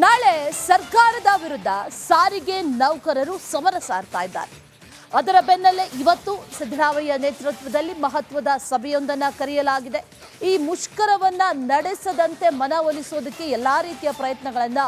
ನಾಳೆ ಸರ್ಕಾರದ ವಿರುದ್ಧ ಸಾರಿಗೆ ನೌಕರರು ಸಮರ ಸಾರ್ತಾ ಇದ್ದಾರೆ. ಅದರ ಬೆನ್ನಲ್ಲೇ ಇವತ್ತು ಸಿದ್ದರಾಮಯ್ಯ ನೇತೃತ್ವದಲ್ಲಿ ಮಹತ್ವದ ಸಭೆಯೊಂದನ್ನು ಕರೆಯಲಾಗಿದೆ. ಈ ಮುಷ್ಕರವನ್ನ ನಡೆಸದಂತೆ ಮನವೊಲಿಸೋದಕ್ಕೆ ಎಲ್ಲಾ ರೀತಿಯ ಪ್ರಯತ್ನಗಳನ್ನ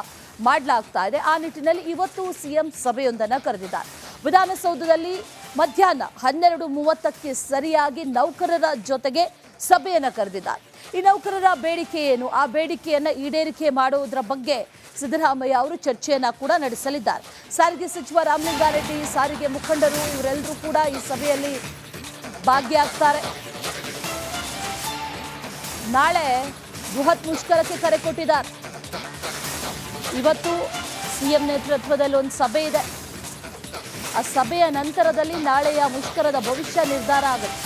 ಮಾಡಲಾಗ್ತಾ ಇದೆ. ಆ ನಿಟ್ಟಿನಲ್ಲಿ ಇವತ್ತು ಸಿಎಂ ಸಭೆಯೊಂದನ್ನು ಕರೆದಿದ್ದಾರೆ. ವಿಧಾನಸೌಧದಲ್ಲಿ ಮಧ್ಯಾಹ್ನ 12:30ಕ್ಕೆ ಸರಿಯಾಗಿ ನೌಕರರ ಜೊತೆಗೆ ಸಭೆಯನ್ನು ಕರೆದಿದ್ದಾರೆ. ಈ ನೌಕರರ ಬೇಡಿಕೆ ಏನು, ಆ ಬೇಡಿಕೆಯನ್ನು ಈಡೇರಿಕೆ ಮಾಡುವುದರ ಬಗ್ಗೆ ಸಿದ್ದರಾಮಯ್ಯ ಅವರು ಚರ್ಚೆಯನ್ನ ಕೂಡ ನಡೆಸಲಿದ್ದಾರೆ. ಸಾರಿಗೆ ಸಚಿವ ರಾಮಲಿಂಗಾರೆಡ್ಡಿ, ಸಾರಿಗೆ ಮುಖಂಡರು ಇವರೆಲ್ಲರೂ ಕೂಡ ಈ ಸಭೆಯಲ್ಲಿ ಭಾಗಿಯಾಗ್ತಾರೆ. ನಾಳೆ ಬೃಹತ್ ಮುಷ್ಕರಕ್ಕೆ ಕರೆ ಕೊಟ್ಟಿದ್ದಾರೆ. ಇವತ್ತು ಸಿಎಂ ನೇತೃತ್ವದಲ್ಲಿ ಒಂದು ಸಭೆ ಇದೆ. ಆ ಸಭೆಯ ನಂತರದಲ್ಲಿ ನಾಳೆಯ ಮುಷ್ಕರದ ಭವಿಷ್ಯ ನಿರ್ಧಾರ ಆಗುತ್ತೆ.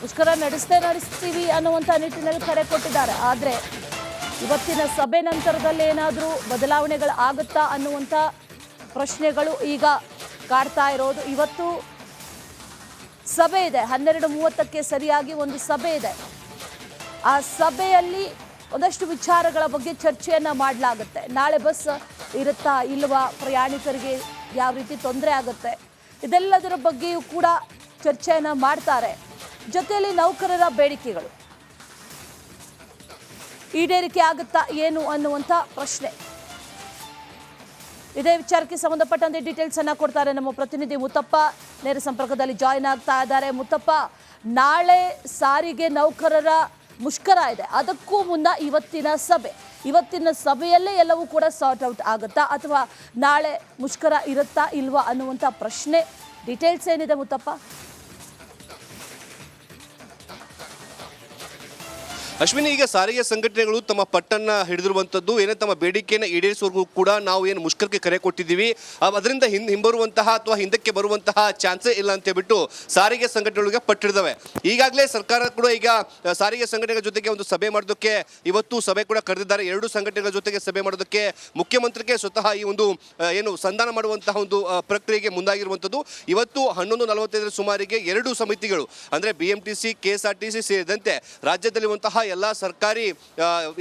ಮುಷ್ಕರ ನಡೆಸ್ತೀವಿ ಅನ್ನುವಂಥ ನಿಟ್ಟಿನಲ್ಲಿ ಕರೆ ಕೊಟ್ಟಿದ್ದಾರೆ. ಆದರೆ ಇವತ್ತಿನ ಸಭೆ ನಂತರದಲ್ಲಿ ಏನಾದರೂ ಬದಲಾವಣೆಗಳು ಆಗುತ್ತಾ ಅನ್ನುವಂಥ ಪ್ರಶ್ನೆಗಳು ಈಗ ಕಾಡ್ತಾ ಇರೋದು. ಇವತ್ತು ಸಭೆ ಇದೆ, 12:30ಕ್ಕೆ ಸರಿಯಾಗಿ ಒಂದು ಸಭೆ ಇದೆ. ಆ ಸಭೆಯಲ್ಲಿ ಒಂದಷ್ಟು ವಿಚಾರಗಳ ಬಗ್ಗೆ ಚರ್ಚೆಯನ್ನು ಮಾಡಲಾಗುತ್ತೆ. ನಾಳೆ ಬಸ್ ಇರುತ್ತಾ ಇಲ್ವಾ, ಪ್ರಯಾಣಿಕರಿಗೆ ಯಾವ ರೀತಿ ತೊಂದರೆ ಆಗುತ್ತೆ, ಇದೆಲ್ಲದರ ಬಗ್ಗೆಯೂ ಕೂಡ ಚರ್ಚೆಯನ್ನು ಮಾಡ್ತಾರೆ. ಜೊತೆಯಲ್ಲಿ ನೌಕರರ ಬೇಡಿಕೆಗಳು ಈಡೇರಿಕೆ ಆಗುತ್ತಾ ಏನು ಅನ್ನುವಂಥ ಪ್ರಶ್ನೆ. ಇದೇ ವಿಚಾರಕ್ಕೆ ಸಂಬಂಧಪಟ್ಟಂತೆ ಡೀಟೇಲ್ಸ್ ಅನ್ನ ಕೊಡ್ತಾರೆ ನಮ್ಮ ಪ್ರತಿನಿಧಿ ಮುತ್ತಪ್ಪ. ನೇರ ಸಂಪರ್ಕದಲ್ಲಿ ಜಾಯಿನ್ ಆಗ್ತಾ ಇದ್ದಾರೆ. ಮುತ್ತಪ್ಪ, ನಾಳೆ ಸಾರಿಗೆ ನೌಕರರ ಮುಷ್ಕರ ಇದೆ. ಅದಕ್ಕೂ ಮುನ್ನ ಇವತ್ತಿನ ಸಭೆಯಲ್ಲೇ ಎಲ್ಲವೂ ಕೂಡ ಸಾರ್ಟ್ ಔಟ್ ಆಗುತ್ತಾ, ಅಥವಾ ನಾಳೆ ಮುಷ್ಕರ ಇರುತ್ತಾ ಇಲ್ವಾ ಅನ್ನುವಂಥ ಪ್ರಶ್ನೆ, ಡೀಟೇಲ್ಸ್ ಏನಿದೆ ಮುತ್ತಪ್ಪ? ಅಶ್ವಿನಿ, ಈಗ ಸಾರಿಗೆ ಸಂಘಟನೆಗಳು ತಮ್ಮ ಪಟ್ಟನ್ನ ಹಿಡಿದಿರುವಂಥದ್ದು ಏನೇ ತಮ್ಮ ಬೇಡಿಕೆಯನ್ನು ಈಡೇರಿಸುವವರೆಗೂ ಕೂಡ ನಾವು ಏನು ಮುಷ್ಕರಕ್ಕೆ ಕರೆ ಕೊಟ್ಟಿದ್ದೀವಿ, ಅದರಿಂದ ಹಿಂಬರುವಂತಹ ಅಥವಾ ಹಿಂದಕ್ಕೆ ಬರುವಂತಹ ಚಾನ್ಸೇ ಇಲ್ಲ ಅಂತ ಹೇಳ್ಬಿಟ್ಟು ಸಾರಿಗೆ ಸಂಘಟನೆಗಳಿಗೆ ಪಟ್ಟಿಡಿದವೆ. ಈಗಾಗಲೇ ಸರ್ಕಾರ ಕೂಡ ಈಗ ಸಾರಿಗೆ ಸಂಘಟನೆಗಳ ಜೊತೆಗೆ ಒಂದು ಸಭೆ ಮಾಡೋದಕ್ಕೆ ಇವತ್ತು ಸಭೆ ಕೂಡ ಕರೆದಿದ್ದಾರೆ. ಎರಡು ಸಂಘಟನೆಗಳ ಜೊತೆಗೆ ಸಭೆ ಮಾಡೋದಕ್ಕೆ ಮುಖ್ಯಮಂತ್ರಿಗೆ ಸ್ವತಃ ಈ ಒಂದು ಏನು ಸಂಧಾನ ಮಾಡುವಂತಹ ಒಂದು ಪ್ರಕ್ರಿಯೆಗೆ ಮುಂದಾಗಿರುವಂಥದ್ದು. ಇವತ್ತು 11:45 ಸುಮಾರಿಗೆ ಎರಡು ಸಮಿತಿಗಳು ಅಂದರೆ BMTC, KSRTC ಸೇರಿದಂತೆ ರಾಜ್ಯದಲ್ಲಿರುವಂತಹ ಎಲ್ಲ ಸರ್ಕಾರಿ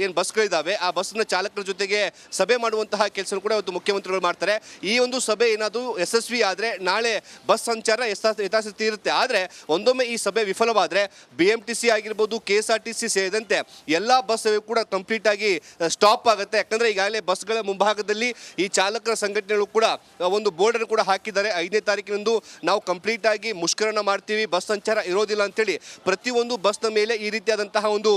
ಏನು ಬಸ್ಗಳಿದ್ದಾವೆ ಆ ಬಸ್ನ ಚಾಲಕರ ಜೊತೆಗೆ ಸಭೆ ಮಾಡುವಂತಹ ಕೆಲಸ ಕೂಡ ಇವತ್ತು ಮುಖ್ಯಮಂತ್ರಿಗಳು ಮಾಡ್ತಾರೆ. ಈ ಒಂದು ಸಭೆ ಏನಾದರೂ ಯಶಸ್ವಿ ಆದರೆ ನಾಳೆ ಬಸ್ ಸಂಚಾರ ಯಥಾಸ್ಥಿತಿ ಇರುತ್ತೆ. ಆದರೆ ಒಂದೊಮ್ಮೆ ಈ ಸಭೆ ವಿಫಲವಾದರೆ BMTC ಆಗಿರ್ಬೋದು, KSRTC ಸೇರಿದಂತೆ ಎಲ್ಲ ಬಸ್ ಕೂಡ ಕಂಪ್ಲೀಟ್ ಆಗಿ ಸ್ಟಾಪ್ ಆಗುತ್ತೆ. ಯಾಕಂದರೆ ಈಗಾಗಲೇ ಬಸ್ಗಳ ಮುಂಭಾಗದಲ್ಲಿ ಈ ಚಾಲಕರ ಸಂಘಟನೆಗಳು ಕೂಡ ಒಂದು ಬೋರ್ಡನ್ನು ಕೂಡ ಹಾಕಿದ್ದಾರೆ. 5ನೇ ತಾರೀಕಿನಂದು ನಾವು ಕಂಪ್ಲೀಟ್ ಆಗಿ ಮುಷ್ಕರನ ಮಾಡ್ತೀವಿ, ಬಸ್ ಸಂಚಾರ ಇರೋದಿಲ್ಲ ಅಂತೇಳಿ ಪ್ರತಿಯೊಂದು ಬಸ್ನ ಮೇಲೆ ಈ ರೀತಿಯಾದಂತಹ ಒಂದು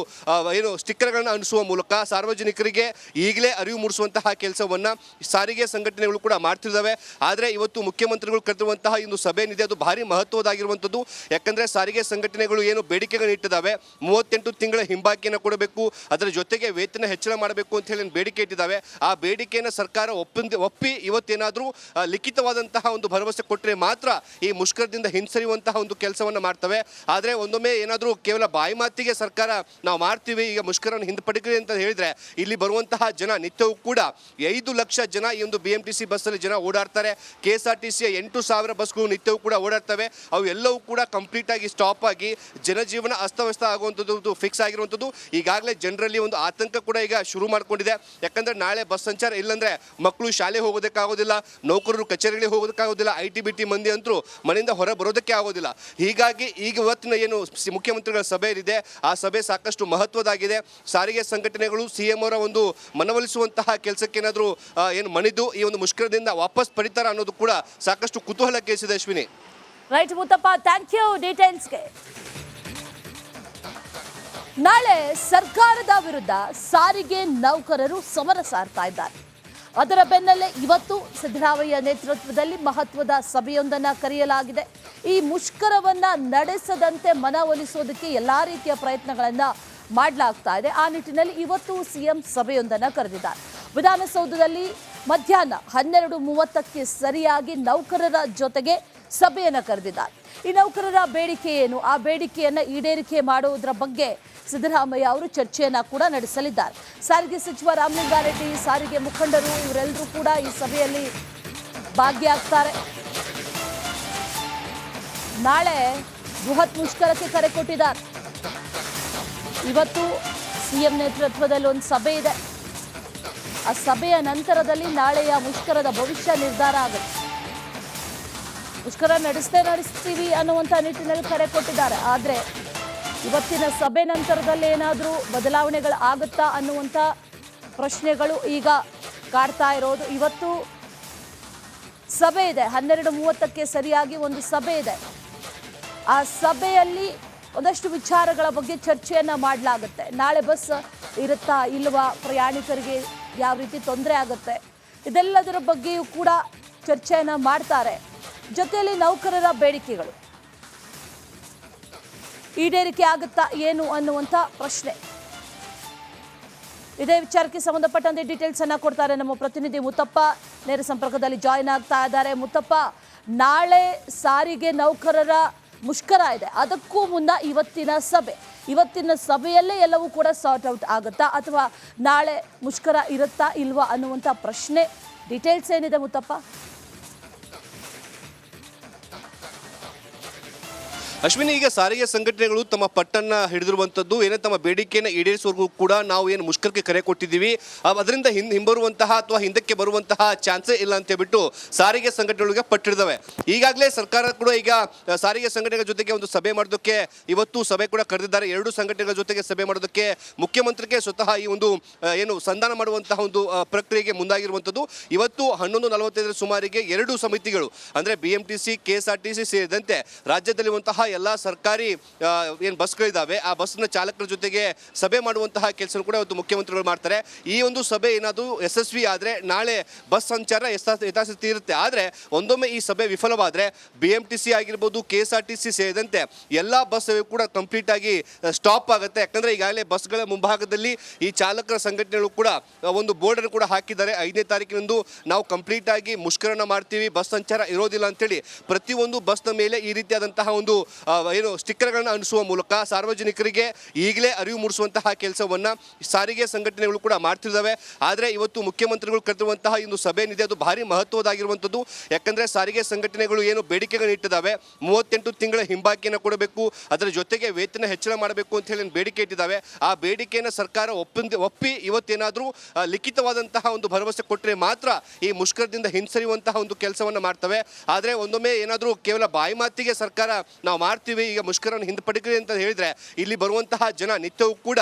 ಏನು ಸ್ಟಿಕ್ಕರ್ಗಳನ್ನು ಅಂಟಿಸುವ ಮೂಲಕ ಸಾರ್ವಜನಿಕರಿಗೆ ಈಗಲೇ ಅರಿವು ಮೂಡಿಸುವಂತಹ ಕೆಲಸವನ್ನು ಸಾರಿಗೆ ಸಂಘಟನೆಗಳು ಕೂಡ ಮಾಡ್ತಿದ್ದಾವೆ. ಆದರೆ ಇವತ್ತು ಮುಖ್ಯಮಂತ್ರಿಗಳು ಕರೆದಿರುವಂತಹ ಒಂದು ಸಭೆ ಏನಿದೆ ಅದು ಭಾರಿ ಮಹತ್ವದಾಗಿರುವಂಥದ್ದು. ಯಾಕಂದರೆ ಸಾರಿಗೆ ಸಂಘಟನೆಗಳು ಏನು ಬೇಡಿಕೆಗಳನ್ನು ಇಟ್ಟಿದ್ದಾವೆ, 38 ತಿಂಗಳ ಹಿಂಬಾಕಿಯನ್ನು ಕೊಡಬೇಕು, ಅದರ ಜೊತೆಗೆ ವೇತನ ಹೆಚ್ಚಳ ಮಾಡಬೇಕು ಅಂತ ಹೇಳಿ ಬೇಡಿಕೆ ಇಟ್ಟಿದ್ದಾವೆ. ಆ ಬೇಡಿಕೆಯನ್ನು ಸರ್ಕಾರ ಒಪ್ಪಿ ಇವತ್ತೇನಾದರೂ ಲಿಖಿತವಾದಂತಹ ಒಂದು ಭರವಸೆ ಕೊಟ್ಟರೆ ಮಾತ್ರ ಈ ಮುಷ್ಕರದಿಂದ ಹಿಂಸರಿಯುವಂತಹ ಒಂದು ಕೆಲಸವನ್ನು ಮಾಡ್ತವೆ. ಆದರೆ ಒಂದೊಮ್ಮೆ ಏನಾದರೂ ಕೇವಲ ಬಾಯಿ ಮಾತಿಗೆ ಸರ್ಕಾರ ನಾವು ಮಾಡ್ತೀವಿ, ಈಗ ಮುಷ್ಕರವನ್ನು ಹಿಂಪಡೆಯಿರಿ ಅಂತ ಹೇಳಿದ್ರೆ ಇಲ್ಲಿ ಬರುವಂತಹ ಜನ ನಿತ್ಯವೂ ಕೂಡ 5 ಲಕ್ಷ ಜನ ಈ ಒಂದು BMTC ಬಸ್ಸಲ್ಲಿ ಜನ ಓಡಾಡ್ತಾರೆ. KSRTCಯ 8,000 ಬಸ್ಗಳು ನಿತ್ಯವೂ ಕೂಡ ಓಡಾಡ್ತವೆ. ಅವು ಎಲ್ಲವೂ ಕೂಡ ಕಂಪ್ಲೀಟ್ ಆಗಿ ಸ್ಟಾಪ್ ಆಗಿ ಜನಜೀವನ ಅಸ್ತವ್ಯಸ್ತ ಆಗುವಂಥದ್ದು ಫಿಕ್ಸ್ ಆಗಿರುವಂಥದ್ದು. ಈಗಾಗಲೇ ಜನರಲ್ಲಿ ಒಂದು ಆತಂಕ ಕೂಡ ಈಗ ಶುರು ಮಾಡ್ಕೊಂಡಿದೆ. ಯಾಕಂದರೆ ನಾಳೆ ಬಸ್ ಸಂಚಾರ ಇಲ್ಲಾಂದರೆ ಮಕ್ಕಳು ಶಾಲೆ ಹೋಗೋದಕ್ಕಾಗೋದಿಲ್ಲ, ನೌಕರರು ಕಚೇರಿಗಳಿಗೆ ಹೋಗೋದಕ್ಕಾಗೋದಿಲ್ಲ, IT-BT ಮಂದಿ ಅಂತರೂ ಮನೆಯಿಂದ ಹೊರ ಬರೋದಕ್ಕೆ ಆಗೋದಿಲ್ಲ. ಹೀಗಾಗಿ ಈಗ ಇವತ್ತಿನ ಏನು ಮುಖ್ಯಮಂತ್ರಿಗಳ ಸಭೆ ಇದೆ ಆ ಸಭೆ ಸಾಕಷ್ಟು ಮಹತ್ವದಾಗಿದೆ. ಸಾರಿಗೆ ಸಂಘಟನೆಗಳು CM ಅವರ ಒಂದು ಮನವೊಲಿಸುವಂತಹ ಕೆಲಸಕ್ಕೇನಾದರೂ ಏನು ಮಣಿದು ಈ ಒಂದು ಮುಷ್ಕರದಿಂದ ವಾಪಸ್ ಪಡಿತಾರ ಅನ್ನೋದು ಕೂಡ ಸಾಕಷ್ಟು ಕುತೂಹಲ ಕೇಳಿಸಿದೆ. Ashwini, right Muthappa, thank you ಡೀಟೇಲ್ಸ್ಗೆ. ನಾಳೆ ಸರ್ಕಾರದ ವಿರುದ್ಧ ಸಾರಿಗೆ ನೌಕರರು ಸಮರ ಸಾರ್ತಾ ಇದ್ದಾರೆ. ಅದರ ಬೆನ್ನಲ್ಲೇ ಇವತ್ತು ಸಿದ್ದರಾಮಯ್ಯ ನೇತೃತ್ವದಲ್ಲಿ ಮಹತ್ವದ ಸಭೆಯೊಂದನ್ನು ಕರೆಯಲಾಗಿದೆ. ಈ ಮುಷ್ಕರವನ್ನ ನಡೆಸದಂತೆ ಮನವೊಲಿಸೋದಕ್ಕೆ ಎಲ್ಲಾ ರೀತಿಯ ಪ್ರಯತ್ನಗಳನ್ನ ಮಾಡಲಾಗ್ತಾ ಇದೆ. ಆ ನಿಟ್ಟಿನಲ್ಲಿ ಇವತ್ತು ಸಿಎಂ ಸಭೆಯೊಂದನ್ನು ಕರೆದಿದ್ದಾರೆ. ವಿಧಾನಸೌಧದಲ್ಲಿ ಮಧ್ಯಾಹ್ನ 12:30ಕ್ಕೆ ಸರಿಯಾಗಿ ನೌಕರರ ಜೊತೆಗೆ ಸಭೆಯನ್ನು ಕರೆದಿದ್ದಾರೆ. ಈ ನೌಕರರ ಬೇಡಿಕೆ ಏನು, ಆ ಬೇಡಿಕೆಯನ್ನು ಈಡೇರಿಕೆ ಮಾಡುವುದರ ಬಗ್ಗೆ ಸಿದ್ದರಾಮಯ್ಯ ಅವರು ಚರ್ಚೆಯನ್ನ ಕೂಡ ನಡೆಸಲಿದ್ದಾರೆ. ಸಾರಿಗೆ ಸಚಿವ ರಾಮಲಿಂಗಾರೆಡ್ಡಿ, ಸಾರಿಗೆ ಮುಖಂಡರು ಇವರೆಲ್ಲರೂ ಕೂಡ ಈ ಸಭೆಯಲ್ಲಿ ಭಾಗಿಯಾಗ್ತಾರೆ. ನಾಳೆ ಬೃಹತ್ ಮುಷ್ಕರಕ್ಕೆ ಕರೆ ಕೊಟ್ಟಿದ್ದಾರೆ. ಇವತ್ತು ಸಿಎಂ ನೇತೃತ್ವದಲ್ಲಿ ಒಂದು ಸಭೆ ಇದೆ. ಆ ಸಭೆಯ ನಂತರದಲ್ಲಿ ನಾಳೆಯ ಮುಷ್ಕರದ ಭವಿಷ್ಯ ನಿರ್ಧಾರ ಆಗುತ್ತೆ. ಮುಷ್ಕರ ನಡೆಸ್ತೀವಿ ಅನ್ನುವಂಥ ನಿಟ್ಟಿನಲ್ಲಿ ಕರೆ ಕೊಟ್ಟಿದ್ದಾರೆ. ಆದರೆ ಇವತ್ತಿನ ಸಭೆ ನಂತರದಲ್ಲಿ ಏನಾದರೂ ಬದಲಾವಣೆಗಳು ಆಗುತ್ತಾ ಅನ್ನುವಂಥ ಪ್ರಶ್ನೆಗಳು ಈಗ ಕಾಡ್ತಾ ಇರೋದು. ಇವತ್ತು ಸಭೆ ಇದೆ, 12:30ಕ್ಕೆ ಸರಿಯಾಗಿ ಒಂದು ಸಭೆ ಇದೆ. ಆ ಸಭೆಯಲ್ಲಿ ಒಂದಷ್ಟು ವಿಚಾರಗಳ ಬಗ್ಗೆ ಚರ್ಚೆಯನ್ನು ಮಾಡಲಾಗುತ್ತೆ. ನಾಳೆ ಬಸ್ ಇರುತ್ತಾ ಇಲ್ವಾ, ಪ್ರಯಾಣಿಕರಿಗೆ ಯಾವ ರೀತಿ ತೊಂದರೆ ಆಗುತ್ತೆ, ಇದೆಲ್ಲದರ ಬಗ್ಗೆಯೂ ಕೂಡ ಚರ್ಚೆಯನ್ನು ಮಾಡ್ತಾರೆ. ಜೊತೆಯಲ್ಲಿ ನೌಕರರ ಬೇಡಿಕೆಗಳು ಈಡೇರಿಕೆ ಆಗುತ್ತಾ ಏನು ಅನ್ನುವಂಥ ಪ್ರಶ್ನೆ. ಇದೇ ವಿಚಾರಕ್ಕೆ ಸಂಬಂಧಪಟ್ಟಂತೆ ಡೀಟೇಲ್ಸ್ ಅನ್ನ ಕೊಡ್ತಾರೆ ನಮ್ಮ ಪ್ರತಿನಿಧಿ ಮುತ್ತಪ್ಪ, ನೇರ ಸಂಪರ್ಕದಲ್ಲಿ ಜಾಯಿನ್ ಆಗ್ತಾ ಇದ್ದಾರೆ. ಮುತ್ತಪ್ಪ, ನಾಳೆ ಸಾರಿಗೆ ನೌಕರರ ಮುಷ್ಕರ ಇದೆ, ಅದಕ್ಕೂ ಮುನ್ನ ಇವತ್ತಿನ ಸಭೆಯಲ್ಲೇ ಎಲ್ಲವೂ ಕೂಡ ಸಾರ್ಟ್ ಔಟ್ ಆಗುತ್ತಾ ಅಥವಾ ನಾಳೆ ಮುಷ್ಕರ ಇರುತ್ತಾ ಇಲ್ವಾ ಅನ್ನುವಂಥ ಪ್ರಶ್ನೆ, ಡೀಟೇಲ್ಸ್ ಏನಿದೆ ಮುತ್ತಪ್ಪ? ಅಶ್ವಿನಿ, ಈಗ ಸಾರಿಗೆ ಸಂಘಟನೆಗಳು ತಮ್ಮ ಪಟ್ಟನ್ನ ಹಿಡಿದಿರುವಂತದ್ದು ಏನೇ ತಮ್ಮ ಬೇಡಿಕೆಯನ್ನು ಈಡೇರಿಸುವವರೆಗೂ ಕೂಡ ನಾವು ಏನು ಮುಷ್ಕರಕ್ಕೆ ಕರೆ ಕೊಟ್ಟಿದ್ದೀವಿ, ಅದರಿಂದ ಹಿಂಬರುವಂತಹ ಅಥವಾ ಹಿಂದಕ್ಕೆ ಬರುವಂತಹ ಚಾನ್ಸೇ ಇಲ್ಲ ಅಂತ ಹೇಳ್ಬಿಟ್ಟು ಸಾರಿಗೆ ಸಂಘಟನೆಗಳಿಗೆ ಪಟ್ಟಿಡಿದವೆ. ಈಗಾಗಲೇ ಸರ್ಕಾರ ಕೂಡ ಈಗ ಸಾರಿಗೆ ಸಂಘಟನೆಗಳ ಜೊತೆಗೆ ಒಂದು ಸಭೆ ಮಾಡೋದಕ್ಕೆ ಇವತ್ತು ಸಭೆ ಕೂಡ ಕರೆದಿದ್ದಾರೆ. ಎರಡು ಸಂಘಟನೆಗಳ ಜೊತೆಗೆ ಸಭೆ ಮಾಡೋದಕ್ಕೆ ಮುಖ್ಯಮಂತ್ರಿಗೆ ಸ್ವತಃ ಈ ಒಂದು ಏನು ಸಂಧಾನ ಮಾಡುವಂತಹ ಒಂದು ಪ್ರಕ್ರಿಯೆಗೆ ಮುಂದಾಗಿರುವಂಥದ್ದು. ಇವತ್ತು 11:45 ಸುಮಾರಿಗೆ ಎರಡು ಸಮಿತಿಗಳು ಅಂದರೆ BMTC, KSRTC ಸೇರಿದಂತೆ ರಾಜ್ಯದಲ್ಲಿರುವಂತಹ ಎಲ್ಲ ಸರ್ಕಾರಿ ಏನು ಬಸ್ಗಳಿದ್ದಾವೆ ಆ ಬಸ್ನ ಚಾಲಕರ ಜೊತೆಗೆ ಸಭೆ ಮಾಡುವಂತಹ ಕೆಲಸ ಕೂಡ ಇವತ್ತು ಮುಖ್ಯಮಂತ್ರಿಗಳು ಮಾಡ್ತಾರೆ. ಈ ಒಂದು ಸಭೆ ಏನಾದರೂ ಯಶಸ್ವಿ ಆದರೆ ನಾಳೆ ಬಸ್ ಸಂಚಾರ ಯಥಾಸ್ಥಿತಿ ಇರುತ್ತೆ. ಆದರೆ ಒಂದೊಮ್ಮೆ ಈ ಸಭೆ ವಿಫಲವಾದರೆ BMTC ಆಗಿರ್ಬೋದು, KSRTC ಸೇರಿದಂತೆ ಎಲ್ಲ ಬಸ್ ಕೂಡ ಕಂಪ್ಲೀಟ್ ಆಗಿ ಸ್ಟಾಪ್ ಆಗುತ್ತೆ. ಯಾಕಂದರೆ ಈಗಾಗಲೇ ಬಸ್ಗಳ ಮುಂಭಾಗದಲ್ಲಿ ಈ ಚಾಲಕರ ಸಂಘಟನೆಗಳು ಕೂಡ ಒಂದು ಬೋರ್ಡನ್ನು ಕೂಡ ಹಾಕಿದ್ದಾರೆ. 5ನೇ ತಾರೀಕಿನಂದು ನಾವು ಕಂಪ್ಲೀಟ್ ಆಗಿ ಮುಷ್ಕರನ ಮಾಡ್ತೀವಿ, ಬಸ್ ಸಂಚಾರ ಇರೋದಿಲ್ಲ ಅಂತೇಳಿ ಪ್ರತಿಯೊಂದು ಬಸ್ನ ಮೇಲೆ ಈ ರೀತಿಯಾದಂತಹ ಒಂದು ಏನು ಸ್ಟಿಕ್ಕರ್ಗಳನ್ನು ಅಂಟಿಸುವ ಮೂಲಕ ಸಾರ್ವಜನಿಕರಿಗೆ ಈಗಲೇ ಅರಿವು ಮೂಡಿಸುವಂತಹ ಕೆಲಸವನ್ನು ಸಾರಿಗೆ ಸಂಘಟನೆಗಳು ಕೂಡ ಮಾಡ್ತಿದ್ದಾವೆ. ಆದರೆ ಇವತ್ತು ಮುಖ್ಯಮಂತ್ರಿಗಳು ಕರೆದಿರುವಂತಹ ಒಂದು ಸಭೆ ಏನಿದೆ ಅದು ಭಾರಿ ಮಹತ್ವದಾಗಿರುವಂಥದ್ದು. ಯಾಕಂದರೆ ಸಾರಿಗೆ ಸಂಘಟನೆಗಳು ಏನು ಬೇಡಿಕೆಗಳನ್ನು ಇಟ್ಟಿದ್ದಾವೆ, 38 ತಿಂಗಳ ಹಿಂಬಾಕಿಯನ್ನು ಕೊಡಬೇಕು, ಅದರ ಜೊತೆಗೆ ವೇತನ ಹೆಚ್ಚಳ ಮಾಡಬೇಕು ಅಂತ ಹೇಳಿ ಬೇಡಿಕೆ ಇಟ್ಟಿದ್ದಾವೆ. ಆ ಬೇಡಿಕೆಯನ್ನು ಸರ್ಕಾರ ಒಪ್ಪಿ ಇವತ್ತೇನಾದರೂ ಲಿಖಿತವಾದಂತಹ ಒಂದು ಭರವಸೆ ಕೊಟ್ಟರೆ ಮಾತ್ರ ಈ ಮುಷ್ಕರದಿಂದ ಹಿಂಸರಿಯುವಂತಹ ಒಂದು ಕೆಲಸವನ್ನು ಮಾಡ್ತವೆ. ಆದರೆ ಒಂದೊಮ್ಮೆ ಏನಾದರೂ ಕೇವಲ ಬಾಯಿ ಮಾತಿಗೆ ಸರ್ಕಾರ ನಾವು ಮಾಡ್ತೀವಿ, ಈಗ ಮುಷ್ಕರವನ್ನು ಹಿಂಪಡೆಯಿರಿ ಅಂತ ಹೇಳಿದ್ರೆ ಇಲ್ಲಿ ಬರುವಂತಹ ಜನ ನಿತ್ಯವೂ ಕೂಡ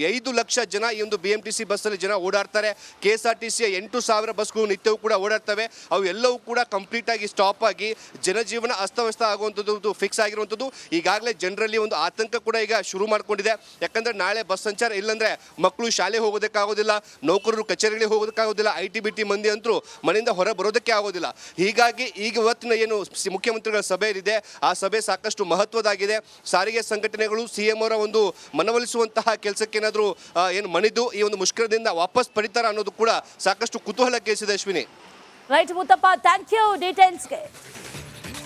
5 ಲಕ್ಷ ಜನ ಈ ಒಂದು BMTC ಬಸ್ಸಲ್ಲಿ ಜನ ಓಡಾಡ್ತಾರೆ. KSRTC 8,000 ಬಸ್ಗಳು ನಿತ್ಯವೂ ಕೂಡ ಓಡಾಡ್ತವೆ. ಅವು ಎಲ್ಲವೂ ಕೂಡ ಕಂಪ್ಲೀಟ್ ಆಗಿ ಸ್ಟಾಪ್ ಆಗಿ ಜನಜೀವನ ಅಸ್ತವ್ಯಸ್ತ ಆಗುವಂಥದ್ದು ಫಿಕ್ಸ್ ಆಗಿರುವಂಥದ್ದು. ಈಗಾಗಲೇ ಜನರಲ್ಲಿ ಒಂದು ಆತಂಕ ಕೂಡ ಈಗ ಶುರು ಮಾಡ್ಕೊಂಡಿದೆ. ಯಾಕಂದರೆ ನಾಳೆ ಬಸ್ ಸಂಚಾರ ಇಲ್ಲಾಂದರೆ ಮಕ್ಕಳು ಶಾಲೆ ಹೋಗೋದಕ್ಕಾಗೋದಿಲ್ಲ, ನೌಕರರು ಕಚೇರಿಗಳಿಗೆ ಹೋಗೋದಕ್ಕಾಗೋದಿಲ್ಲ, IT-BT ಮಂದಿ ಅಂತರೂ ಮನೆಯಿಂದ ಹೊರ ಬರೋದಕ್ಕೆ ಆಗೋದಿಲ್ಲ. ಹೀಗಾಗಿ ಈಗ ಇವತ್ತಿನ ಏನು ಮುಖ್ಯಮಂತ್ರಿಗಳ ಸಭೆ ಇದೆ ಆ ಸಭೆ ಸಾಕಷ್ಟು ಮಹತ್ವದಾಗಿದೆ. ಸಾರಿಗೆ ಸಂಘಟನೆಗಳು CM ಅವರ ಒಂದು ಮನವೊಲಿಸುವಂತಹ ಕೆಲಸಕ್ಕೇನಾದರೂ ಏನು ಮಣಿದು ಈ ಒಂದು ಮುಷ್ಕರದಿಂದ ವಾಪಸ್ ಪಡಿತಾರ ಅನ್ನೋದು ಕೂಡ ಸಾಕಷ್ಟು ಕುತೂಹಲ ಕೇಳಿಸಿದೆ. Ashwini. Right Muthappa, thank you ಡೀಟೇಲ್ಸ್ಗೆ.